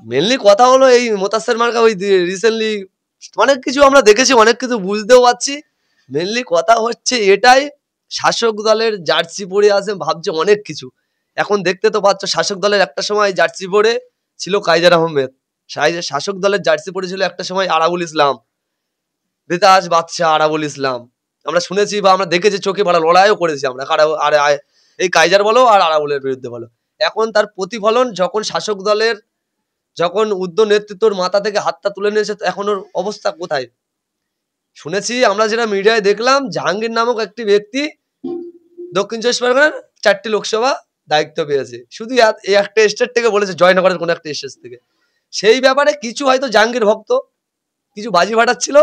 Mainly কথা হলো এই মোতাসের মার্কা ওই রিসেন্টলি অনেক কিছু আমরা দেখেছি, অনেক কিছু বুঝতেও পারছি। মেনলি কথা হচ্ছে এটাই, শাসক দলের জার্সি পরে আসে ভাবছে অনেক কিছু। এখন দেখতে তো পাচ্ছ শাসক দলের একটা সময় জার্সি পরে ছিল কাইজার আহমেদ, শাসক দলের জার্সি পরেছিল একটা সময় আরাবুল ইসলাম, বেতাজ বাদশাহ, আরাবুল ইসলাম। আমরা শুনেছি বা আমরা দেখেছি, চোখে পড়া লড়াইও করেছি আমরা, আর এই কাইজার বলো আর আরাবুলের বিরুদ্ধে বলো। এখন তার প্রতিফলন যখন শাসক দলের যখন উদ্যোগ নেতৃত্বর মাথা থেকে হাতটা তুলে নিয়েছে, এখন ওর অবস্থা কোথায়? শুনেছি আমরা যেটা মিডিয়ায় দেখলাম, জাহাঙ্গীর নামক একটি ব্যক্তি দক্ষিণ চব্বিশ পরগনার 4টি লোকসভা দায়িত্ব পেয়েছে, শুধু এই একটা স্টেট থেকে বলেছে, জয়নগরের কোন একটা স্টেট থেকে। সেই ব্যাপারে কিছু হয়তো জাহাঙ্গীর ভক্ত কিছু বাজি ফাটাচ্ছিল,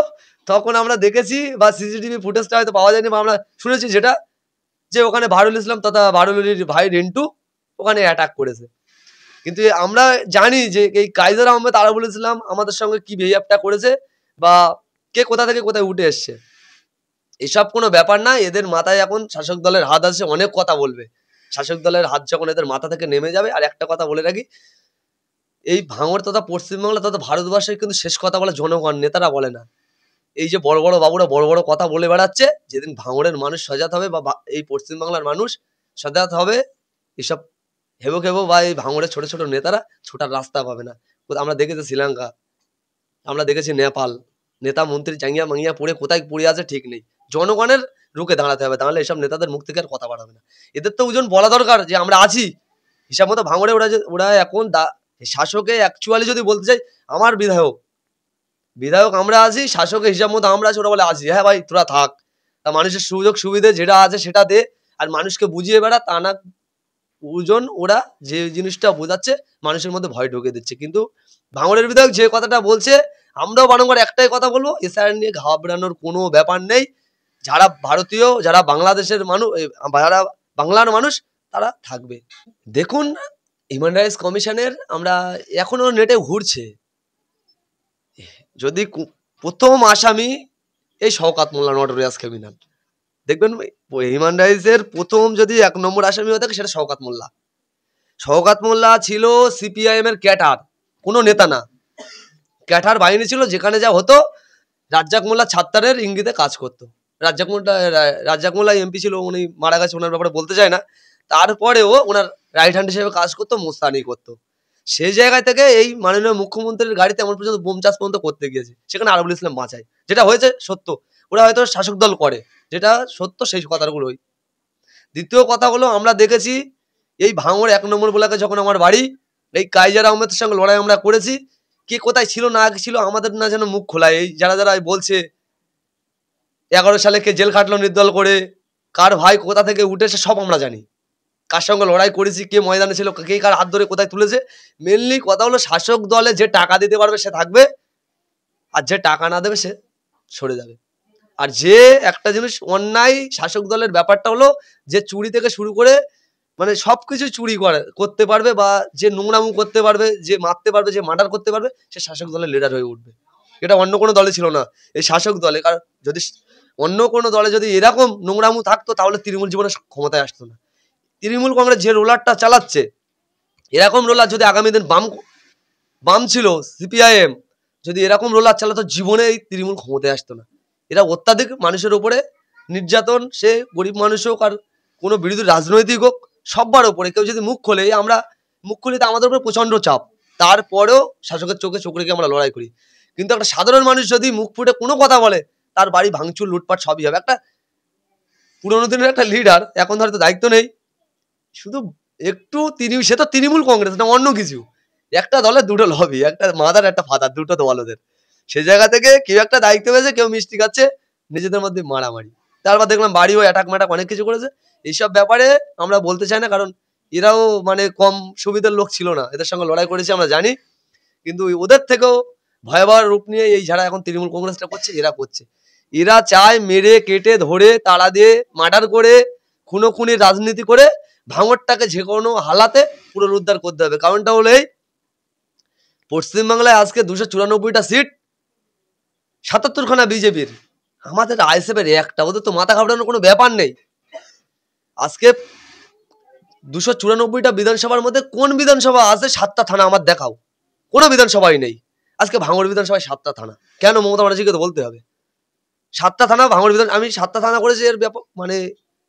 তখন আমরা দেখেছি বা সিসিটিভি ফুটেজটা হয়তো পাওয়া যায়নি, বা আমরা শুনেছি যেটা, যে ওখানে বারুল ইসলাম তথা বারুলের ভাই রিন্টু ওখানে অ্যাটাক করেছে। কিন্তু আমরা জানি যে এই কাইজার আহমেদ, আরাবুল ইসলাম আমাদের সঙ্গে কি বিহেভটা করেছে বা কে কোথা থেকে কোথায় উঠে এসছে, এসব কোনো ব্যাপার না। এদের মাথায় এখন শাসক দলের হাত আছে, অনেক কথা বলবে। শাসক দলের হাত যখন এদের মাথা থেকে নেমে যাবে, আর একটা কথা বলে রাখি, এই ভাঙড় তথা পশ্চিমবাংলা তথা ভারতবর্ষের কিন্তু শেষ কথা বলে জনগণ, নেতারা বলে না। এই যে বড় বড় বাবুরা বড় বড় কথা বলে বেড়াচ্ছে, যেদিন ভাঙড়ের মানুষ সজাগ হবে বা এই পশ্চিমবাংলার মানুষ সজাগ হবে, এসব হেবো খেবো বা এই ভাঙড়ের ছোট ছোট নেতারা ছোটার রাস্তা পাবে না। আমরা দেখেছি শ্রীলঙ্কা, আমরা দেখেছি নেপাল, নেতা মন্ত্রী জাঙ্গিয়া মাঙ্গিয়া পড়ে কোথায় পড়ে আছে ঠিক নেই। জনগণের রুখে দাঁড়াতে হবে, তাহলে এসব নেতাদের মুখ থেকে আর কথা বাড়াবে না। এদের তো ওজন বলা দরকার যে আমরা আছি, হিসাব মতো ভাঙড়ে ওরা এখন শাসকে অ্যাকচুয়ালি যদি বলতে চাই, আমার বিধায়ক আমরা আছি, শাসকের হিসাব মতো আমরা আছি, ওরা বলে আছি। হ্যাঁ ভাই তোরা থাক, তা মানুষের সুযোগ সুবিধে যেটা আছে সেটা দে, আর মানুষকে বুঝিয়ে বেড়া, তা না ওজন ওরা যে জিনিসটা বোঝাচ্ছে মানুষের মধ্যে ভয় ঢুকে দিচ্ছে। কিন্তু ভাঙড়ের বিধায়ক যে কথাটা বলছে, আমরাও বারংবার একটাই কথা বলবো, এসআইআর নিয়ে ঘাবড়ানোর কোনো ব্যাপার নেই। যারা ভারতীয়, যারা বাংলাদেশের মানুষ, যারা বাংলার মানুষ, তারা থাকবে। দেখুন হিউম্যান রাইটস কমিশনের আমরা এখনো নেটে ঘুরছে, যদি প্রথম আসামি এই শওকাত মোল্লা, নটোরিয়াস ক্রিমিনাল, দেখবেন হিউম্যান রাইটসের প্রথম যদি 1 নম্বর আসামি হয়ে থাকে সেটা শওকাত মোল্লা। শওকাত মোল্লা ছিল সিপিআইএম এর ক্যাটার, কোনো নেতা না, ক্যাটার বাহিনী ছিল, যেখানে যা হতো রাজ্জাক মোল্লা ছাত্তারের ইঙ্গিতে কাজ করতো। রাজ্জাক মোল্লা এমপি ছিল, উনি মারা গেছে, ওনার ব্যাপারে বলতে চায় না। তারপরেও ওনার রাইট হ্যান্ড হিসেবে কাজ করতো, মোস্তানি করতো। সেই জায়গা থেকে এই মাননীয় মুখ্যমন্ত্রীর গাড়িতে এমন পর্যন্ত বোম চাষ পর্যন্ত করতে গিয়েছে, সেখানে আরাবুল ইসলাম বাঁচায়। যেটা হয়েছে সত্য, ওরা হয়তো শাসক দল করে, যেটা সত্য সেই কথাগুলোই। দ্বিতীয় কথা হলো, আমরা দেখেছি এই ভাঙড় 1 নম্বর ব্লকে যখন আমার বাড়ি, এই কাইজার আহমেদের সঙ্গে লড়াই আমরা করেছি, কে কোথায় ছিল না ছিল আমাদের না যেন মুখ খোলায়। এই যারা যারা বলছে 11 সালে কে জেল খাটলো নির্দল করে, কার ভাই কোথা থেকে উঠেছে সব আমরা জানি, কার সঙ্গে লড়াই করেছি, কে ময়দানে ছিল, কে কার হাত ধরে কোথায় তুলেছে। মেনলি কথা হলো, শাসক দলে যে টাকা দিতে পারবে সে থাকবে, আর যে টাকা না দেবে সে সরে যাবে। আর যে একটা জিনিস অন্যায় শাসক দলের ব্যাপারটা হলো, যে চুরি থেকে শুরু করে মানে সবকিছু চুরি করতে পারবে, বা যে নোংরামু করতে পারবে, যে মারতে পারবে, যে মার্ডার করতে পারবে, সে শাসক দলের লিডার হয়ে উঠবে। এটা অন্য কোনো দলে ছিল না, এই শাসক দলে। কারণ যদি অন্য কোনো দলে যদি এরকম নোংরামু থাকতো, তাহলে তৃণমূল জীবনে ক্ষমতায় আসতো না। তৃণমূল কংগ্রেস যে রোলারটা চালাচ্ছে, এরকম রোলার যদি আগামী দিন বাম ছিল সিপিআইএম, যদি এরকম রোলার চালাতো, জীবনে এই তৃণমূল ক্ষমতায় আসতো না। এরা অত্যাধিক মানুষের উপরে নির্যাতন, সে গরিব মানুষ হোক আর কোনো বিরোধী রাজনৈতিক হোক, সবার উপরে কেউ যদি মুখ খোলে, আমরা মুখ খুলি তো আমাদের উপরে প্রচন্ড চাপ, তারপরেও শাসকের চোখে চোখ রেখে আমরা লড়াই করি। কিন্তু একটা সাধারণ মানুষ যদি মুখ ফুটে কোনো কথা বলে, তার বাড়ি ভাঙচুর, লুটপাট সবই হবে। একটা পুরোনো দিনের একটা লিডার, এখন হয়তো দায়িত্ব নেই, শুধু একটু সে তো তৃণমূল কংগ্রেস না, অন্য কিছু। একটা দলের দুটো লবি, একটা মাদার একটা ফাদার, দুটো দল ওদের। সেই জায়গা থেকে কেউ একটা দায়িত্ব পেয়েছে, কেউ মিষ্টি খাচ্ছে, নিজেদের মধ্যে মারামারি। তারপর দেখলাম বাড়িও অ্যাটাক ম্যাটাক অনেক কিছু করেছে। এইসব ব্যাপারে আমরা বলতে চাই না, কারণ এরাও মানে কম সুবিধার লোক ছিল না, এদের সঙ্গে লড়াই করেছি আমরা জানি। কিন্তু ওদের থেকেও ভয়াবহ রূপ নিয়ে এই যারা এখন তৃণমূল কংগ্রেসটা করছে, এরা করছে। এরা চায় মেরে কেটে ধরে তাড়া দিয়ে মার্ডার করে খুনোখুনির রাজনীতি করে ভাঙড়টাকে যে কোনো হালাতে পুনরুদ্ধার করতে হবে। কারণটা হলো এই, পশ্চিমবাংলায় আজকে 294টা সিট, 77খানা বিজেপির, আমাদের আইএসএফের একটা। ওদের তো মাথা ঘাবড়ানোর কোনো ব্যাপার নেই। আজকে 294টা বিধানসভার মধ্যে কোন বিধানসভা আছে 7টা থানা আমার দেখাও, কোনো বিধানসভাই নেই। আজকে ভাঙড় বিধানসভায় 7টা থানা। কেন? মমতা ব্যানার্জিকে তো বলতে হবে। 7টা থানা ভাঙড় বিধান, আমি 7টা থানা করেছি, এর ব্যাপক মানে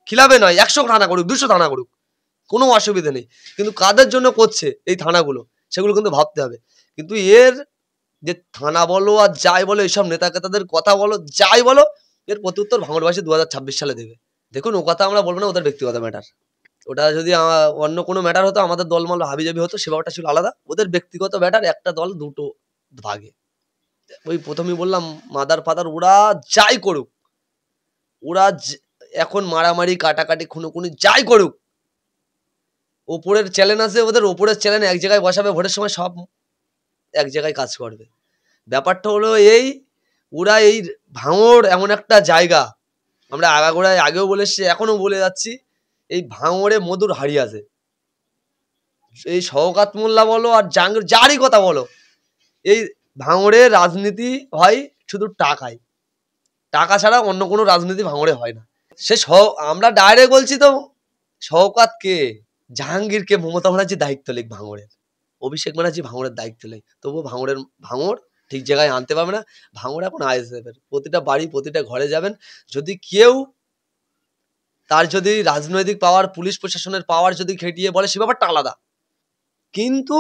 খিলাবে নয়, 100 থানা করুক, 200 থানা করুক, কোনো অসুবিধা নেই। কিন্তু কাদের জন্য করছে এই থানাগুলো, সেগুলো কিন্তু ভাবতে হবে। কিন্তু এর যে থানা বলো আর যাই বলো, এইসব নেতা কেতাদের কথা বলো, যাই বলো, এর প্রত্যুত্তর ভাঙড়বাসী 2026 সালে দেবে। দেখুন, ও কথা আমরা বলবো না, ওদের ব্যক্তিগত ম্যাটার। ওটা যদি অন্য কোনো ম্যাটার হতো, আমাদের দলমল হাবিজাবি হতো, সে ব্যাপারটা ছিল আলাদা। ওদের ব্যক্তিগত ম্যাটার, একটা দল দুটো ভাগে। ওই প্রথমেই বললাম, মাদার ফাদার ওরা যাই করুক, ওরা এখন মারামারি কাটাকাটি খুনোখুনি যাই করুক, ওপরের চ্যালেঞ্জ আছে ওদের, ওপরের চ্যালেঞ্জ এক জায়গায় বসাবে, ভোটের সময় সব এক জায়গায় কাজ করবে। ব্যাপারটা হলো এই, ওরা এই ভাঙড় এমন একটা জায়গা, আমরা আগাগোড়ায় আগেও বলে এসছি, এখনো বলে যাচ্ছি, এই ভাঙড়ে মধুর হাড়ি আছে। এই শওকত মোল্লা বলো আর জাহাঙ্গীর, যারই কথা বলো, এই ভাঙড়ে রাজনীতি হয় শুধু টাকায়, টাকা ছাড়া অন্য কোনো রাজনীতি ভাঙড়ে হয় না। সে আমরা ডাইরেক্ট বলছি তো, শওকত কে, জাহাঙ্গীর কে, মমতা ব্যানার্জি দায়িত্ব লেখ ভাঙড়ের, অভিষেক ব্যানার্জি ভাঙড়ের দায়িত্ব লেখ, তবুও ভাঙড় ঠিক জায়গায় আনতে পারবে না। ভাঙড় এখন আইএসএফের, প্রতিটা বাড়ি প্রতিটা ঘরে যাবেন, যদি কেউ তার যদি রাজনৈতিক পাওয়ার, পুলিশ প্রশাসনের পাওয়ার যদি খেটিয়ে বলে, সে ব্যাপারটা আলাদা। কিন্তু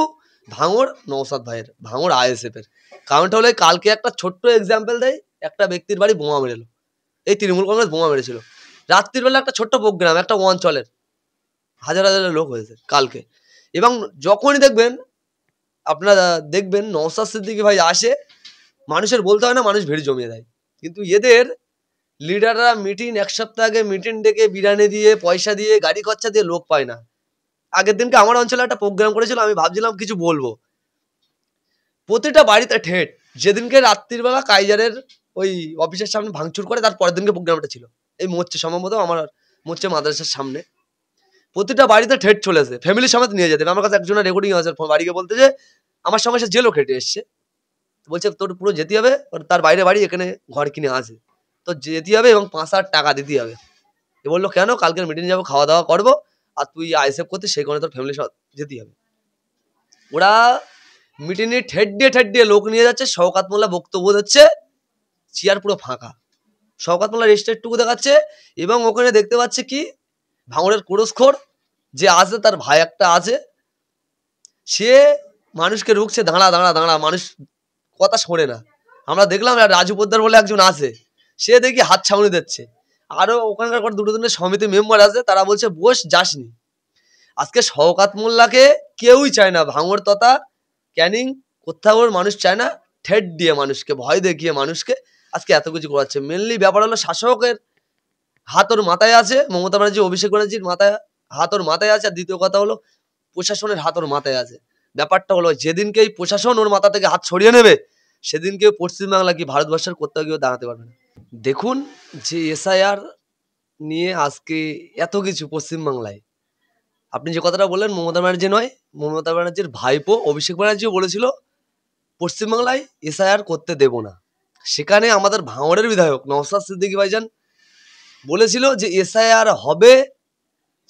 ভাঙড় নওশাদ ভাইয়ের, ভাঙড় আইএসএফের। কারণটা হলে কালকে একটা ছোট্ট এক্সাম্পল দেয়, একটা ব্যক্তির বাড়ি বোমা মেরেল, এই তৃণমূল কংগ্রেস বোমা মেরেছিল রাত্রির বেলা, একটা ছোট্ট প্রোগ্রাম, একটা অঞ্চলের হাজার হাজার লোক হয়েছে কালকে। এবং যখনই দেখবেন, আপনারা দেখবেন নওশাদ সিদ্দিকী ভাই আসে, মানুষের বলতে হয় না, মানুষ ভিড় জমিয়ে দেয়। কিন্তু এদের লিডাররা মিটিং, এক সপ্তাহ আগে মিটিং ডেকে বিরিয়ানি দিয়ে, পয়সা দিয়ে, গাড়ি খরচা দিয়ে লোক পায় না। আগের দিনকে আমার অঞ্চলে একটা প্রোগ্রাম করেছিল, আমি ভাবছিলাম কিছু বলবো, প্রতিটা বাড়িতে ঠেট। যেদিনকে রাত্রির বেলা কাইজারের ওই অফিসের সামনে ভাঙচুর করে, তার পরের দিনকে প্রোগ্রামটা ছিল এই মোর্চে, সম্ভবত আমার মোর্চে মাদ্রাসার সামনে, প্রতিটা বাড়িতে ঠেট চলেছে, ফ্যামিলির সমেত নিয়ে যেতে। আমার কাছে একজনের রেকর্ডিং আছে, বাড়িকে বলতে যে আমার সঙ্গে সে জেলও খেটে এসছে, বলছে তোর পুরো যেতে হবে, তার বাইরে বাড়ি, এখানে ঘর কিনে আছে, তো যেতে হবে এবং 5,000 টাকা দিতে হবে। এ বললো কেন? কালকের মিটিং যাবো, খাওয়া দাওয়া করবো, আর তুই আইএসএফ করতে, সেই কারণে তোর ফ্যামিলি যেতে হবে। ওরা মিটিংয়ে ঠেট দিয়ে লোক নিয়ে যাচ্ছে, শওকত মোল্লা বক্তব্য দিচ্ছে, চেয়ার পুরো ফাঁকা, শওকত মোল্লা রেস্টেটটুকু দেখাচ্ছে। এবং ওখানে দেখতে পাচ্ছে কি, ভাঙড়ের কোরসখোর যে আছে, তার ভাই একটা আছে, সে মানুষকে রুখছে, দাঁড়া দাঁড়া দাঁড়া, মানুষ কথা শোনে না। আমরা দেখলাম রাজু পোদ্দার বলে একজন আছে, সে দেখি হাত ছাউনি দিচ্ছে। আরো ওখানকার দুটো তিনটে সমিতি মেম্বার আছে, তারা বলছে বস, যাসনি। আজকে শওকত মোল্লাকে কেউই চায় না, ভাঙড় তথা ক্যানিং কোথাও মানুষ চায় না। ঠেট দিয়ে মানুষকে, ভয় দেখিয়ে মানুষকে আজকে এত কিছু করাচ্ছে। মেনলি ব্যাপার হলো, শাসকের হাত ওর মাথায় আছে, মমতা ব্যানার্জি, অভিষেক ব্যানার্জির মাথায় হাত ওর মাথায় আছে। আর দ্বিতীয় কথা হলো, প্রশাসনের হাত ওর মাথায় আছে। ব্যাপারটা হলো, যেদিনকে এই প্রশাসন ওর মাথা থেকে হাত ছড়িয়ে নেবে, সেদিনকে পশ্চিমবাংলা কি ভারতবর্ষের কোথাও গিয়েও দাঁড়াতে পারবে না। দেখুন, যে এসআইআর নিয়ে আজকে এত কিছু পশ্চিমবাংলায়, আপনি যে কথাটা বললেন, মমতা ব্যানার্জি নয়, মমতা ব্যানার্জির ভাইপো অভিষেক ব্যানার্জিও বলেছিল পশ্চিমবাংলায় এসআইআর করতে দেব না। সেখানে আমাদের ভাঙড়ের বিধায়ক নওশাদ সিদ্দিকী ভাইজান বলেছিল যে এসআইআর হবে,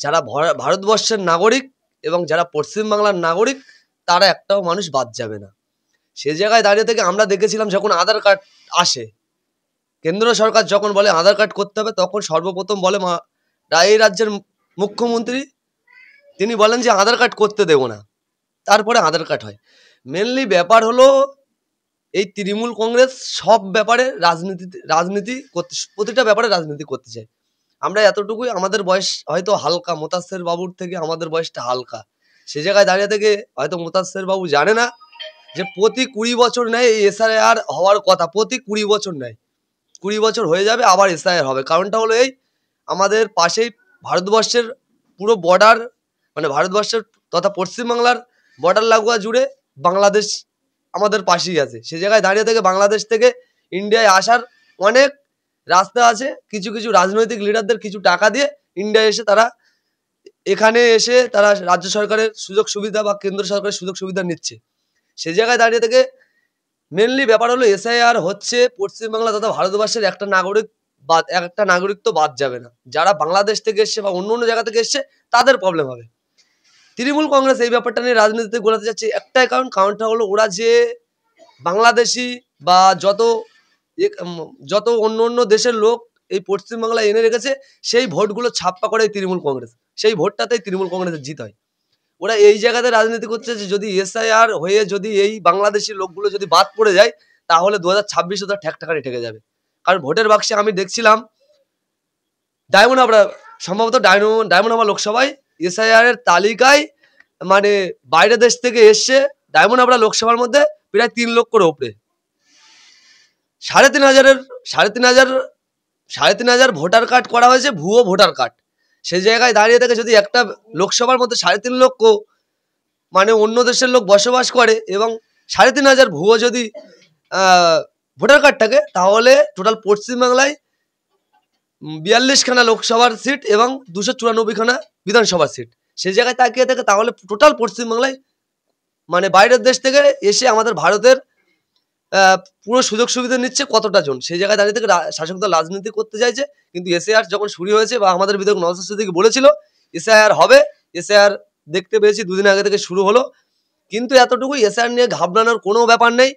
যারা ভারতবর্ষের নাগরিক এবং যারা পশ্চিমবাংলার নাগরিক, তারা একটাও মানুষ বাদ যাবে না। সে জায়গায় দাঁড়িয়ে থেকে আমরা দেখেছিলাম, যখন আধার কার্ড আসে, কেন্দ্র সরকার যখন বলে আধার কার্ড করতে হবে, তখন সর্বপ্রথম বলে এই রাজ্যের মুখ্যমন্ত্রী, তিনি বলেন যে আধার কার্ড করতে দেব না, তারপরে আধার কার্ড হয়। মেনলি ব্যাপার হলো, এই তৃণমূল কংগ্রেস সব ব্যাপারে রাজনীতি করতে, প্রতিটা ব্যাপারে রাজনীতি করতে চায়। আমরা এতটুকুই, আমাদের বয়স হয়তো হালকা, মোতাসের বাবুর থেকে আমাদের বয়সটা হালকা। সে জায়গায় দাঁড়িয়ে থেকে হয়তো মোতাসের বাবু জানে না যে প্রতি 20 বছর নেয় এই এসআইআর হওয়ার কথা, প্রতি 20 বছর নেয়, 20 বছর হয়ে যাবে আবার এসআইআর হবে। কারণটা হলো এই, আমাদের পাশেই ভারতবর্ষের পুরো বর্ডার, মানে ভারতবর্ষের তথা পশ্চিমবাংলার বর্ডার লাগোয়া জুড়ে বাংলাদেশ আমাদের পাশেই আছে। সে জায়গায় দাঁড়িয়ে থেকে বাংলাদেশ থেকে ইন্ডিয়ায় আসার অনেক রাস্তা আছে। কিছু কিছু রাজনৈতিক লিডারদের কিছু টাকা দিয়ে ইন্ডিয়ায় এসে তারা, এখানে এসে তারা রাজ্য সরকারের সুযোগ সুবিধা বা কেন্দ্র সরকারের সুযোগ সুবিধা নিচ্ছে। সে জায়গায় দাঁড়িয়ে থেকে মেনলি ব্যাপার হলো, এসআইআর হচ্ছে পশ্চিমবাংলা তথা ভারতবর্ষের একটা নাগরিক তো বাদ যাবে না। যারা বাংলাদেশ থেকে এসছে বা অন্য অন্য জায়গা থেকে এসছে, তাদের প্রবলেম হবে। তৃণমূল কংগ্রেস এই ব্যাপারটা নিয়ে রাজনীতিতে গোলাতে যাচ্ছে একটাই কারণটা হলো ওরা যে বাংলাদেশি বা যত অন্য দেশের লোক এই পশ্চিমবাংলায় এনে রেখেছে সেই ভোটগুলো ছাপ্পা করে তৃণমূল কংগ্রেস, সেই ভোটটাতেই তৃণমূল কংগ্রেসের জিত হয়। ওরা এই জায়গাতে রাজনীতি করছে যে যদি এসআইআর হয়ে যদি এই বাংলাদেশি লোকগুলো যদি বাদ পড়ে যায় তাহলে 2026 ওদের ঠেকঠাকানি ঠেকে যাবে। কারণ ভোটের বাক্সে আমি দেখছিলাম সম্ভবত ডায়মন্ড হাবড়া লোকসভায় এসআইআর এর তালিকায় মানে বাইরের দেশ থেকে এসছে ডায়মন্ড হাবড়া লোকসভার মধ্যে প্রায় 3 লক্ষর উপরে, 3,500 ভোটার কার্ড করা হয়েছে ভুয়ো ভোটার কার্ড। সেই জায়গায় দাঁড়িয়ে থেকে যদি একটা লোকসভার মধ্যে 3.5 লক্ষ মানে অন্য দেশের লোক বসবাস করে এবং 3,500 ভুয়ো যদি ভোটার কার্ড থাকে তাহলে টোটাল পশ্চিমবাংলায় 42 খানা লোকসভার সিট এবং 294 খানা বিধানসভার সিট। সেই জায়গায় তাকিয়ে থাকে তাহলে টোটাল পশ্চিমবাংলায় মানে বাইরের দেশ থেকে এসে আমাদের ভারতের পুরো সুযোগ সুবিধা নিচ্ছে কতটা জন। সেই জায়গায় দাঁড়িয়ে থেকে শাসক দল রাজনীতি করতে চাইছে। কিন্তু এসআইআর যখন শুরু হয়েছে বা আমাদের বিধায়ক নওশাদ সিদ্দিকী বলেছিল এসআইআর হবে, এসআইআর দেখতে পেয়েছি 2 দিন আগে থেকে শুরু হলো, কিন্তু এতটুকু এসআইআর নিয়ে ঘাবড়ানোর কোনো ব্যাপার নেই।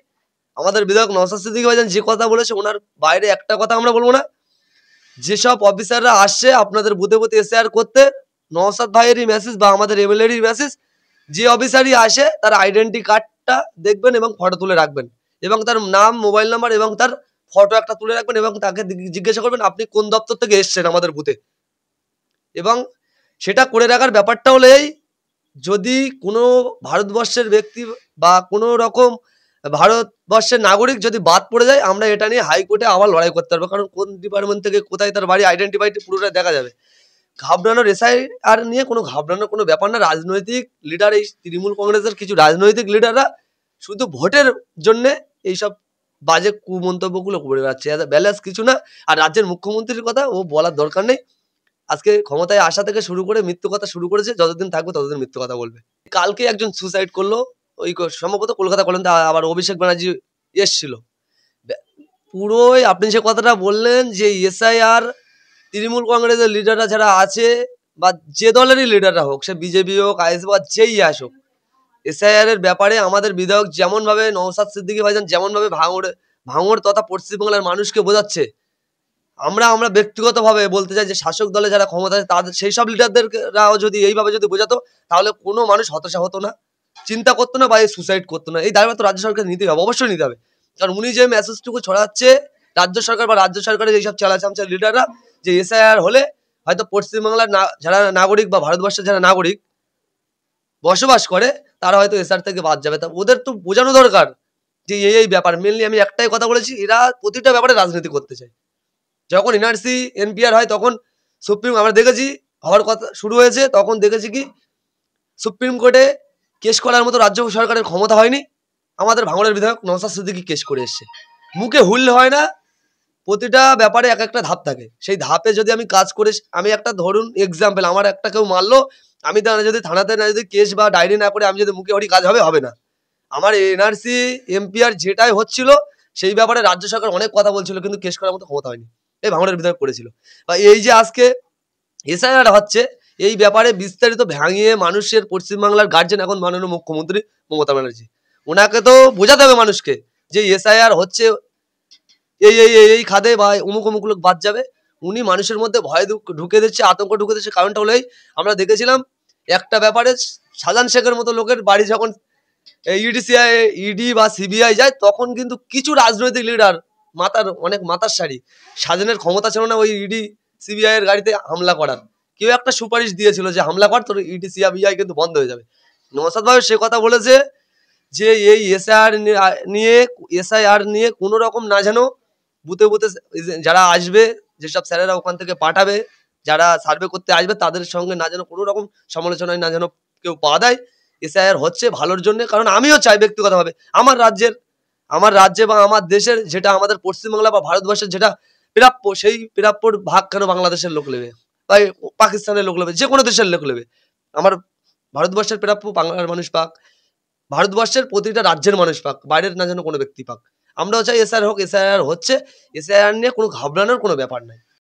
আমাদের বিধায়ক নওশাদ সিদ্দিকী ভাইজান যে কথা বলেছে ওনার বাইরে একটা কথা আমরা বলবো না। যেসব অফিসাররা আসছে আপনাদের বুথে বুথে এসআইআর করতে, নওশাদ ভাইয়েরই মেসেজ বা আমাদের এমএলএরই মেসেজ, যে অফিসারই আসে তার আইডেন্টি কার্ডটা দেখবেন এবং ফটো তুলে রাখবেন এবং তার নাম, মোবাইল নাম্বার এবং তার ফটো একটা তুলে রাখবেন এবং তাকে জিজ্ঞাসা করবেন আপনি কোন দপ্তর থেকে এসছেন আমাদের বুথে। এবং সেটা করে রাখার ব্যাপারটা হলো এই, যদি কোনো ভারতবর্ষের ব্যক্তি বা কোনো রকম ভারতবর্ষের নাগরিক যদি বাদ পড়ে যায় আমরা এটা নিয়ে হাইকোর্টে আবার লড়াই করতে পারবো, কারণ কোন ডিপার্টমেন্ট থেকে কোথায় তার বাড়ি আইডেন্টিফাইটি পুরোটা দেখা যাবে। ঘাবড়ানোর এসআইআর নিয়ে কোনো ঘাবড়ানোর কোনো ব্যাপার না। রাজনৈতিক লিডার, এই তৃণমূল কংগ্রেসের কিছু রাজনৈতিক লিডাররা শুধু ভোটের জন্যে এইসব বাজে কুমন্তব্যগুলো করে বেড়াচ্ছে, ব্যালেন্স কিছু না। আর রাজ্যের মুখ্যমন্ত্রীর কথা ও বলার দরকার নেই, আজকে ক্ষমতায় আসা থেকে শুরু করে মৃত্যু কথা শুরু করেছে, যতদিন থাকবে ততদিন মৃত্যু কথা বলবে। কালকে একজন সুসাইড করলো, ওই সম্ভবত কলকাতা কলেজে, আবার অভিষেক ব্যানার্জি এসছিল। পুরোই আপনি যে কথাটা বললেন যে এসআইআর তৃণমূল কংগ্রেসের লিডাররা যারা আছে বা যে দলেরই লিডাররা হোক, সে বিজেপি হোক, আইএসএফ বা যেই আসুক, এসআইআর এর ব্যাপারে আমাদের বিধায়ক যেমনভাবে নওশাদ সিদ্দিকী ভাইজান যেমনভাবে ভাঙড় তথা পশ্চিমবাংলার মানুষকে বোঝাচ্ছে, আমরা ব্যক্তিগতভাবে বলতে চাই যে শাসক দলে যারা ক্ষমতা আছে তাদের সেই সব লিডারদেররাও যদি এইভাবে যদি বোঝাতো তাহলে কোনো মানুষ হতাশা হতো না, চিন্তা করতো না বা সুসাইড করতো না। এই দায়িত্ব রাজ্য সরকার নিতে হবে, অবশ্যই নিতে হবে। কারণ উনি যে মেসেজটুকু ছড়াচ্ছে রাজ্য সরকার বা রাজ্য সরকারের এইসব চামচার লিডাররা, যে এসআইআর হলে হয়তো পশ্চিমবাংলার যারা নাগরিক বা ভারতবর্ষের যারা নাগরিক বসবাস করে তারা হয়তো এসআইআর থেকে বাদ যাবে। তা ওদের তো বোঝানো দরকার যে এই ব্যাপার। মেনলি আমি একটাই কথা বলেছি, এরা প্রতিটা ব্যাপারে রাজনীতি করতে চায়। যখন এনআরসি এনপিআর হয় তখন আমরা দেখেছি হওয়ার কথা শুরু হয়েছে, তখন দেখেছি কি সুপ্রিম কোর্টে কেস করার মতো রাজ্য সরকারের ক্ষমতা হয়নি। আমাদের ভাঙড়ের বিধায়ক নওশাদ সিদ্দিকী কেস করে এসছে। মুখে হুললে হয় না, প্রতিটা ব্যাপারে এক একটা ধাপ থাকে। সেই ধাপে যদি আমি কাজ করে, আমি একটা ধরুন এক্সাম্পল, আমার একটা কেউ মারলো, আমি যদি থানাতে না যদি কেস বা ডায়েরি না করে আমি যদি মুখে হরি কাজ হবে না। আমার এনআরসি এমপিআর যেটাই হচ্ছিল সেই ব্যাপারে রাজ্য সরকার অনেক কথা বলছিল কিন্তু কেস করার মতো ক্ষমতা হয়নি, এই ভাঙড়ের বিধায়ক করেছিল। বা এই যে আজকে এসআইআর হচ্ছে, এই ব্যাপারে বিস্তারিত ভাঙিয়ে মানুষের পশ্চিমবাংলার গার্জেন এখন মাননীয় মুখ্যমন্ত্রী মমতা ব্যানার্জি, ওনাকে তো বোঝাতে হবে মানুষকে যে এসআইআর হচ্ছে এই খাদে বা অমুক লোক বাদ যাবে। উনি মানুষের মধ্যে ভয় ঢুকে দিচ্ছে, আতঙ্ক ঢুকে দিচ্ছে। কারণটা হলেই আমরা দেখেছিলাম একটা ব্যাপারে শাহজাহান শেখের মতো লোকের বাড়ি যখন ইডি বা সিবিআই যায় তখন কিন্তু কিছু রাজনৈতিক লিডার অনেক মাথার সারি, শাহজাহানের ক্ষমতা ছিল না ওই ইডি সিবিআই এর গাড়িতে হামলা করার, কেউ একটা সুপারিশ দিয়েছিল যে হামলা কর, তোর ইডি সিবিআই কিন্তু বন্ধ হয়ে যাবে। নওশাদ ভাই সে কথা বলেছে যে এই এসআইআর নিয়ে কোনো রকম না যেন বুথে বুথে যারা আসবে, যেসব স্যারেরা ওখান থেকে পাঠাবে, যারা সার্ভে করতে আসবে তাদের সঙ্গে না যেন কোনো রকম সমালোচনায় না যেন কেউ পা দেয়। এসআইআর হচ্ছে ভালোর জন্য, কারণ আমিও চাই ব্যক্তিগতভাবে আমার রাজ্যে বা আমার দেশের, যেটা আমাদের পশ্চিমবাংলা বা ভারতবর্ষের যেটা প্রাপ্য, সেই প্রাপ্যর ভাগ কেন বাংলাদেশের লোক নেবে বা পাকিস্তানের লোক নেবে, যে কোনো দেশের লোক নেবে? আমার ভারতবর্ষের প্রাপ্য বাংলার মানুষ পাক, ভারতবর্ষের প্রতিটা রাজ্যের মানুষ পাক, বাইরের না যেন কোনো ব্যক্তি পাক। আমরাও চাই এসআইআর হোক, এসআইআর হচ্ছে, এসআইআর নিয়ে কোনো ঘাবড়ানোর কোনো ব্যাপার নাই।